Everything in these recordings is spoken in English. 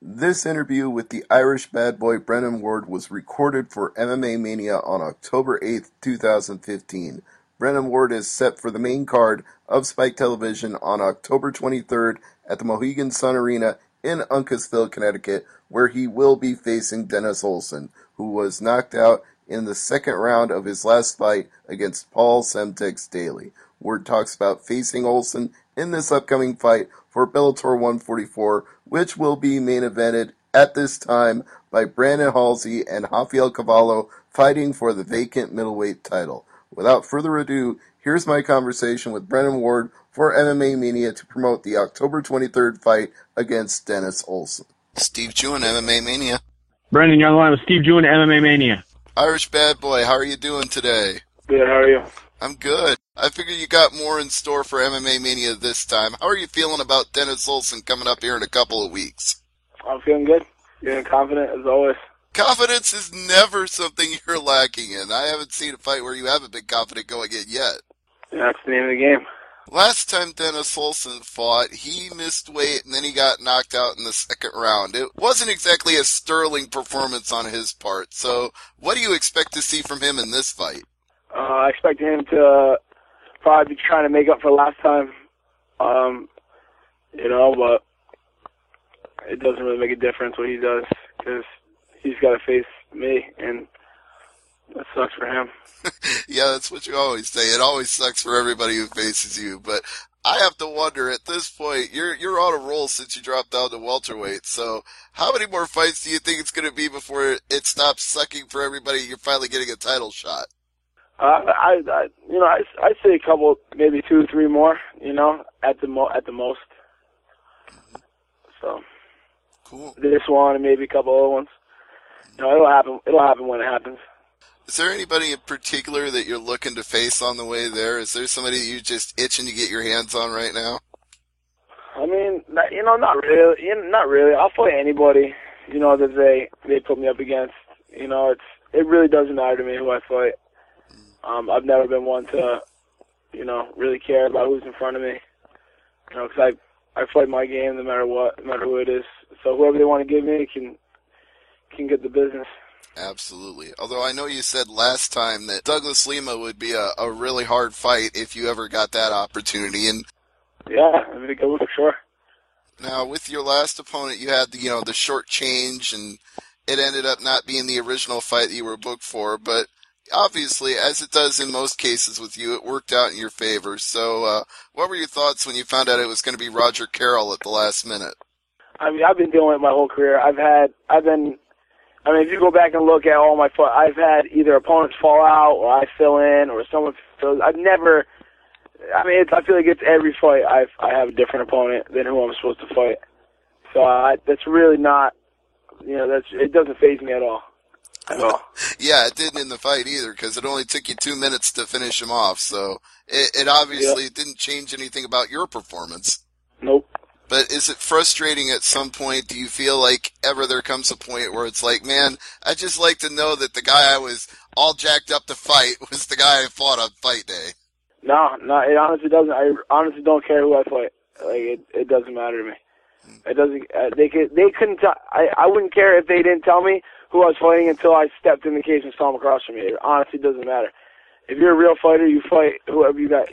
This interview with the Irish bad boy Brennan Ward was recorded for MMA Mania on October 8th, 2015. Brennan Ward is set for the main card of Spike Television on October 23rd at the Mohegan Sun Arena in Uncasville, Connecticut, where he will be facing Dennis Olsen, who was knocked out in the second round of his last fight against Paul Semtex Daly. Ward talks about facing Olsen in this upcoming fight for Bellator 144, which will be main evented at this time by Brandon Halsey and Rafael Cavallo fighting for the vacant middleweight title. Without further ado, here's my conversation with Brennan Ward for MMA Mania to promote the October 23rd fight against Dennis Olsen. Steve Jewin, MMA Mania. Brendan, you're on the line with Steve Jewin, MMA Mania. Irish bad boy, how are you doing today? Good, how are you? I'm good. I figure you got more in store for MMA Mania this time. How are you feeling about Dennis Olsen coming up here in a couple of weeks? I'm feeling good. Feeling confident, as always. Confidence is never something you're lacking in. I haven't seen a fight where you haven't been confident going in yet. Yeah, that's the name of the game. Last time Dennis Olsen fought, he missed weight and then he got knocked out in the second round. It wasn't exactly a sterling performance on his part. So what do you expect to see from him in this fight? I expect him to probably be trying to make up for last time, but it doesn't really make a difference what he does because he's got to face me, and that sucks for him. Yeah, that's what you always say. It always sucks for everybody who faces you, but I have to wonder at this point, you're on a roll since you dropped down to welterweight, so how many more fights do you think it's going to be before it stops sucking for everybody and you're finally getting a title shot? I'd say a couple, maybe 2 or 3 more, at the most. So, cool. This one and maybe a couple other ones. It'll happen. It'll happen when it happens. Is there anybody in particular that you're looking to face on the way there? Is there somebody that you're just itching to get your hands on right now? I mean, not really. Not really. I'll fight anybody, that they put me up against. It really doesn't matter to me who I fight. I've never been one to, really care about who's in front of me. Because I fight my game no matter what, no matter who it is. So whoever they want to give me can get the business. Absolutely. Although I know you said last time that Douglas Lima would be a really hard fight if you ever got that opportunity. And yeah, I mean, go for sure. Now, with your last opponent, you had the short change, and it ended up not being the original fight that you were booked for. But obviously, as it does in most cases with you, it worked out in your favor. So what were your thoughts when you found out it was going to be Roger Carroll at the last minute? I mean, I've been doing it my whole career. If you go back and look at all my fights, I've had either opponents fall out or I fill in or someone fills. I feel like it's every fight I have a different opponent than who I'm supposed to fight. So that's really not, it doesn't faze me at all. Yeah, it didn't in the fight either because it only took you 2 minutes to finish him off. So it obviously didn't change anything about your performance. Nope. But is it frustrating at some point? Do you feel like ever there comes a point where it's like, man, I'd just like to know that the guy I was all jacked up to fight was the guy I fought on fight day? No, it honestly doesn't. I honestly don't care who I fight. Like it doesn't matter to me. It doesn't. They couldn't tell. I wouldn't care if they didn't tell me who I was fighting until I stepped in the cage and saw him across from me. It honestly doesn't matter. If you're a real fighter, you fight whoever you got.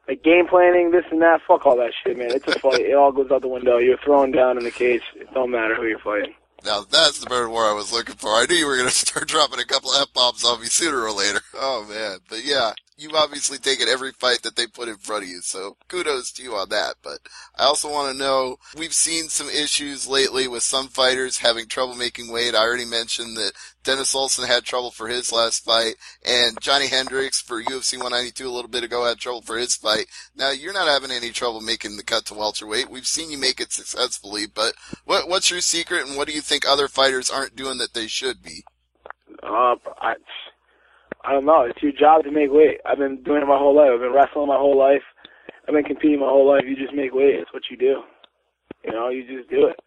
Like game planning, this and that, fuck all that shit, man. It's a fight. It all goes out the window. You're thrown down in the cage. It don't matter who you're fighting. Now, that's the bird war I was looking for. I knew you were going to start dropping a couple F-bombs on me sooner or later. Oh, man. But, yeah, you've obviously taken every fight that they put in front of you, so kudos to you on that. But I also want to know, we've seen some issues lately with some fighters having trouble making weight. I already mentioned that Dennis Olsen had trouble for his last fight, and Johnny Hendricks for UFC 192 a little bit ago had trouble for his fight. Now, you're not having any trouble making the cut to welterweight. We've seen you make it successfully, but what's your secret, and what do you think other fighters aren't doing that they should be? I don't know. It's your job to make weight. I've been doing it my whole life. I've been wrestling my whole life. I've been competing my whole life. You just make weight. It's what you do. You just do it.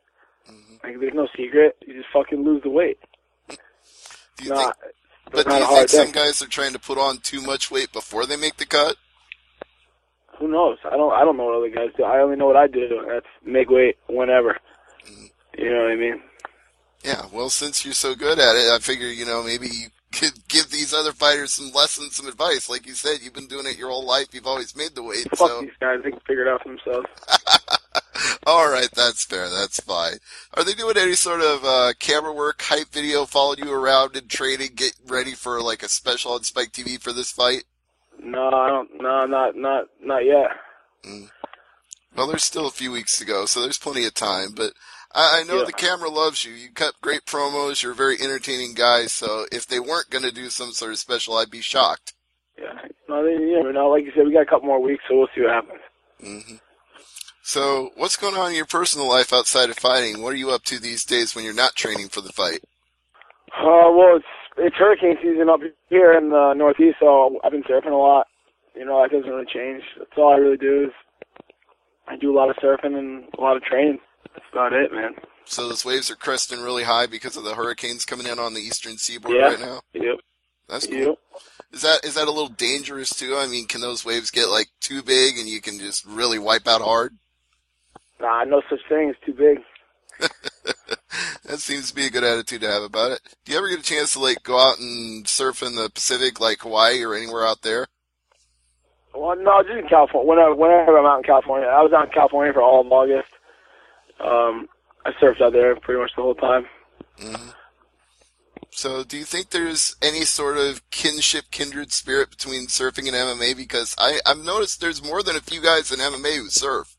Mm-hmm. Like, there's no secret. You just fucking lose the weight. Do you think some guys are trying to put on too much weight before they make the cut? who knows? I don't know what other guys do. I only know what I do. And that's make weight whenever. You know what I mean? Yeah, well, since you're so good at it, I figure, maybe you could give these other fighters some lessons, some advice. Like you said, you've been doing it your whole life. You've always made the weight. Fuck these guys. They can figure it out for themselves. All right, that's fair. That's fine. Are they doing any sort of camera work, hype video, following you around in training, get ready for like a special on Spike TV for this fight? No, I don't. No, not yet. Well, there's still a few weeks to go, so there's plenty of time. But I know the camera loves you. You cut great promos. You're a very entertaining guy. So if they weren't going to do some sort of special, I'd be shocked. Yeah. No, you never know. Like you said, we got a couple more weeks, so we'll see what happens. Mm-hmm. So what's going on in your personal life outside of fighting? What are you up to these days when you're not training for the fight? Well, it's hurricane season up here in the Northeast, so I've been surfing a lot. That doesn't really change. That's all I really do is I do a lot of surfing and a lot of training. That's about it, man. So those waves are cresting really high because of the hurricanes coming in on the eastern seaboard right now? Yep. That's cool. Yep. Is that a little dangerous too? I mean, can those waves get like too big and you can just really wipe out hard? Nah, no such thing as too big. That seems to be a good attitude to have about it. Do you ever get a chance to like go out and surf in the Pacific, like Hawaii or anywhere out there? Well, no, just in California. Whenever I'm out in California, I was out in California for all of August. I surfed out there pretty much the whole time. Mm-hmm. So, do you think there's any sort of kindred spirit between surfing and MMA? Because I've noticed there's more than a few guys in MMA who surf.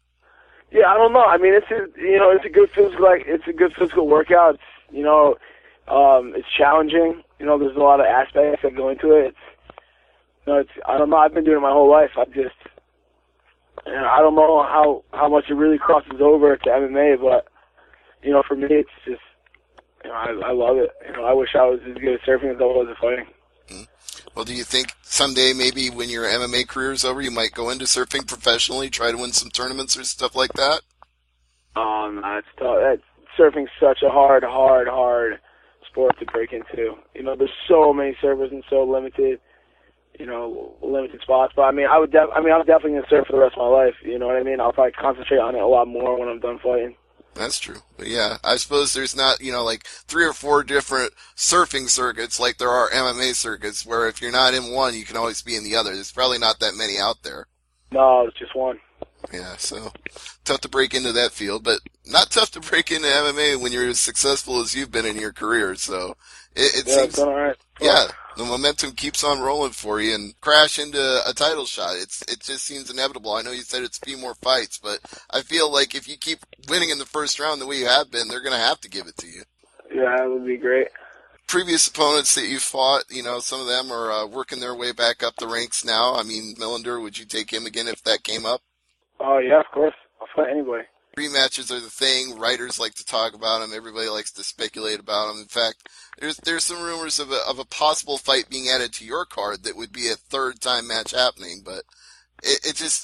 Yeah, I don't know. I mean, it's a good physical workout. It's challenging. There's a lot of aspects that go into it. I don't know. I've been doing it my whole life. I don't know how much it really crosses over to MMA, but for me, it's just I love it. I wish I was as good at surfing as I was at fighting. Well, do you think someday, maybe when your MMA career is over, you might go into surfing professionally, try to win some tournaments or stuff like that? It's tough. Surfing's such a hard sport to break into. There's so many surfers and so limited spots. But I'm definitely gonna surf for the rest of my life. You know what I mean? I'll probably concentrate on it a lot more when I'm done fighting. That's true. But yeah, I suppose there's not, like 3 or 4 different surfing circuits like there are MMA circuits where if you're not in one, you can always be in the other. There's probably not that many out there. No, it's just one. Yeah, so tough to break into that field, but not tough to break into MMA when you're as successful as you've been in your career. So it seems, it's all right. Yeah, the momentum keeps on rolling for you, and crash into a title shot. It just seems inevitable. I know you said it's a few more fights, but I feel like if you keep winning in the first round the way you have been, they're going to have to give it to you. Yeah, that would be great. Previous opponents that you fought, some of them are working their way back up the ranks now. I mean, Millender, would you take him again if that came up? Oh, yeah, of course. I'll fight anybody. Rematches are the thing. Writers like to talk about them. Everybody likes to speculate about them. In fact, there's some rumors of a possible fight being added to your card that would be a third-time match happening. But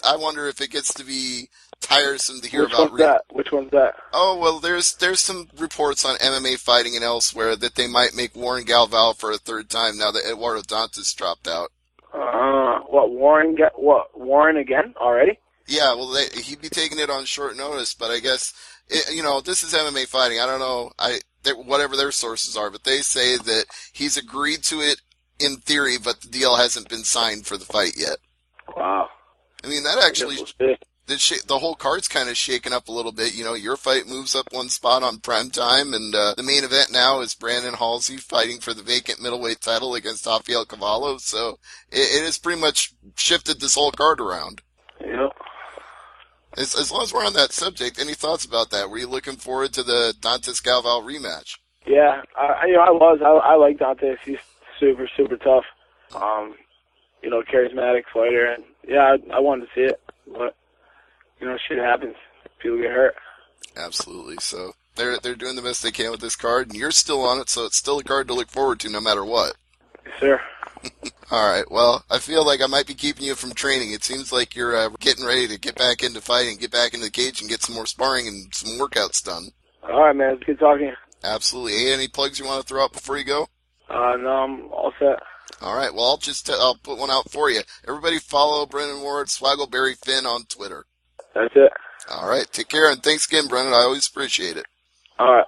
I wonder if it gets to be tiresome to hear about. Which one's that? Oh, well, there's some reports on MMA Fighting and elsewhere that they might make Warren Galval for a third time now that Eduardo Dantas dropped out. Warren again already? Yeah, well, he'd be taking it on short notice, but I guess, this is MMA Fighting. I don't know whatever their sources are, but they say that he's agreed to it in theory, but the deal hasn't been signed for the fight yet. Wow. I mean, that actually, the whole card's kind of shaken up a little bit. Your fight moves up one spot on prime time, and the main event now is Brandon Halsey fighting for the vacant middleweight title against Rafael Cavallo, so it has pretty much shifted this whole card around. Yep. As long as we're on that subject, any thoughts about that? Were you looking forward to the Dantas Galval rematch? Yeah, I like Dantas. He's super, super tough. Charismatic fighter, and yeah, I wanted to see it, but shit happens. People get hurt. Absolutely. So they're doing the best they can with this card, and you're still on it, so it's still a card to look forward to no matter what. Yes, sir. All right. Well, I feel like I might be keeping you from training. It seems like you're getting ready to get back into fighting, get back into the cage, and get some more sparring and some workouts done. All right, man. It's good talking to you. Absolutely. Hey, any plugs you want to throw out before you go? No, I'm all set. All right. Well, I'll put one out for you. Everybody follow Brennan Ward, Swaggleberry Finn on Twitter. That's it. All right. Take care, and thanks again, Brennan. I always appreciate it. All right.